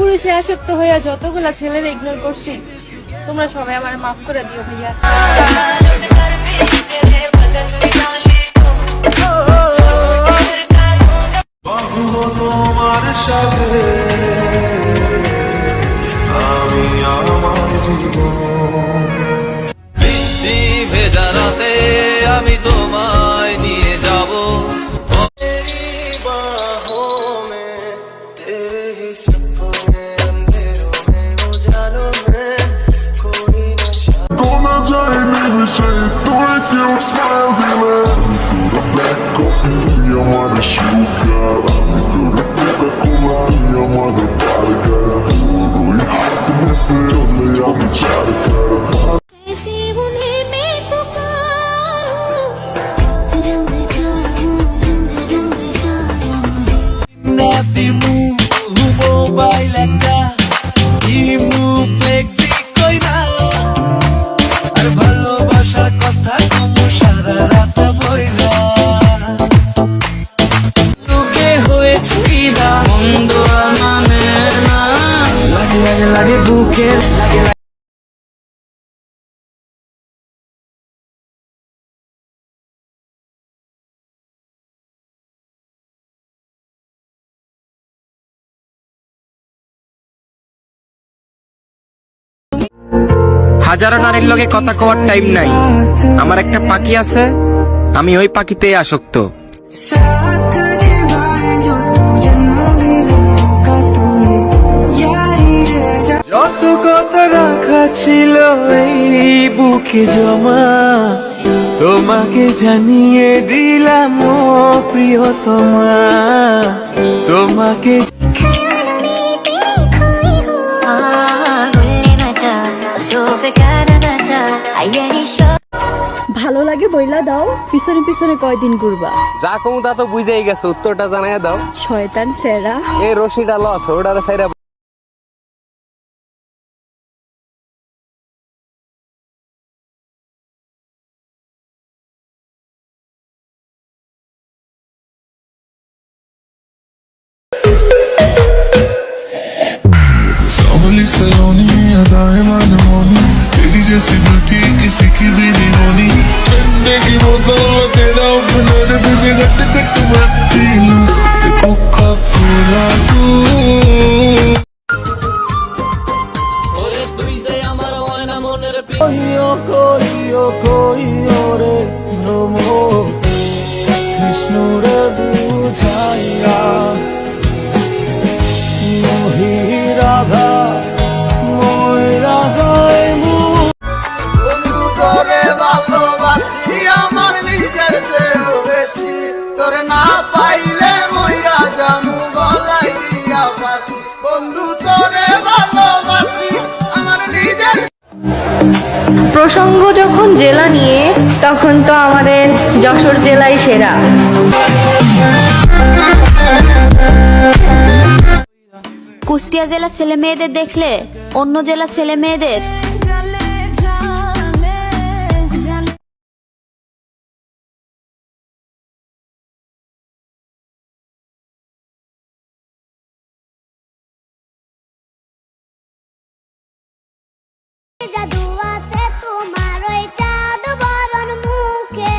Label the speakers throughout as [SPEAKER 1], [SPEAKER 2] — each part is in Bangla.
[SPEAKER 1] পুরুষে আসক্ত হইয়া যতগুলা ছেলেরা ইগনোর করছি, তোমরা সবাই আমার মাফ করে দিও ভাইয়া।
[SPEAKER 2] তোমার সাথে আমি আমার জীবন, বৃষ্টি ভেজা রাতে আমি তোমায় নিয়ে যাব बाहों में तेरे ही सपने अंधेरों में उजालों में कोई नशा
[SPEAKER 3] Gonna join me with you, do it, cute smile, feeling. To the black coffee, you want a sugar. To the Coca-Cola, you want a vodka. Do you happiness, only I'm a child.
[SPEAKER 4] कैसे उन्हें मैं पुकारूं, रंग जाऊं, रंग जाऊं।
[SPEAKER 2] Nabi mobile একটা ইমু ফ্লেক্সি কই না আর ভালোবাসার কথা কমু সারা রাত বইলা তোকে হয়েছে না মন্দ মানে না লাগে লাগে লাগে বুকে লাগে
[SPEAKER 5] হাজারো নারীর লগে কথা কওয়ার টাইম নাই। আমার একটা পাখি আছে, আমি ওই পাখিতেই আসক্ত।
[SPEAKER 2] যত কথা রাখা ছিল এই বুকে জমা, তোমাকে জানিয়ে দিলাম ও প্রিয়তমা, তোমাকে
[SPEAKER 1] ভালো লাগে বইলা দাও, পিছনে পিছনে কয়দিন ঘুরবা?
[SPEAKER 5] যা কমু তা তো বুঝেই গেছে, উত্তরটা জানাইয়া দাও।
[SPEAKER 1] শয়তান সেরা।
[SPEAKER 5] এই রশিটা লস, ওটারে সাইরা
[SPEAKER 3] Lovely Saloni, अदाएं मनमोनी, तेरी जैसी ब्यूटी किसी की भी नहीं होनी। ठंडे की बोतल में तेरा ओपनर, तुझे गट गट मैं पी लूं, कोका कोला तू।
[SPEAKER 2] কইও রে নমো কৃষ্ণ রে বুঝাইয়া মোহি রাধা মই রাধাই বন্ধু তোরে ভালোবাসি আমার নিজের চেয়েও বেশি, তোর না পাইলে মইরা জামু গলায় দিয়া ফাঁসি, বন্ধু তোরে ভালোবাসি আমার নিজের।
[SPEAKER 1] প্রসঙ্গ যখন জেলা নিয়ে, তখন তো আমাদের যশোর জেলাই সেরা।
[SPEAKER 4] কুষ্টিয়া জেলা ছেলে মেয়েদের দেখলে অন্য জেলা ছেলে মেয়েদের জাদু আছে তোমার ওই চাঁদ বরণ মুখে,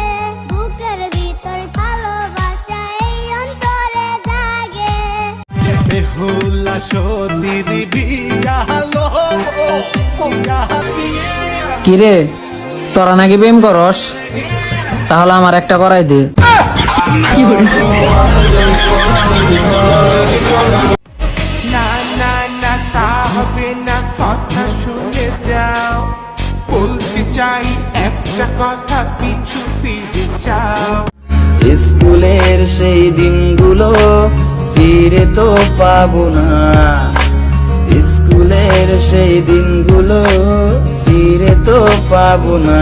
[SPEAKER 4] বুকের ভিতর ভালোবাসা এই অন্তরে জাগে।
[SPEAKER 2] বেহুলা সতীর বিয়ালো
[SPEAKER 6] কিরে তোরা নাকি প্রেম করস? তাহলে আমার একটা করাই দে।
[SPEAKER 2] না না না তা হবে না, কথা শুনে যাও, বলতে চাই একটা কথা পিছু ফিরে যাও।
[SPEAKER 6] স্কুলের সেই দিনগুলো ফিরে তো পাবো না, স্কুলের সেই দিনগুলো ফিরে তো পাবো না।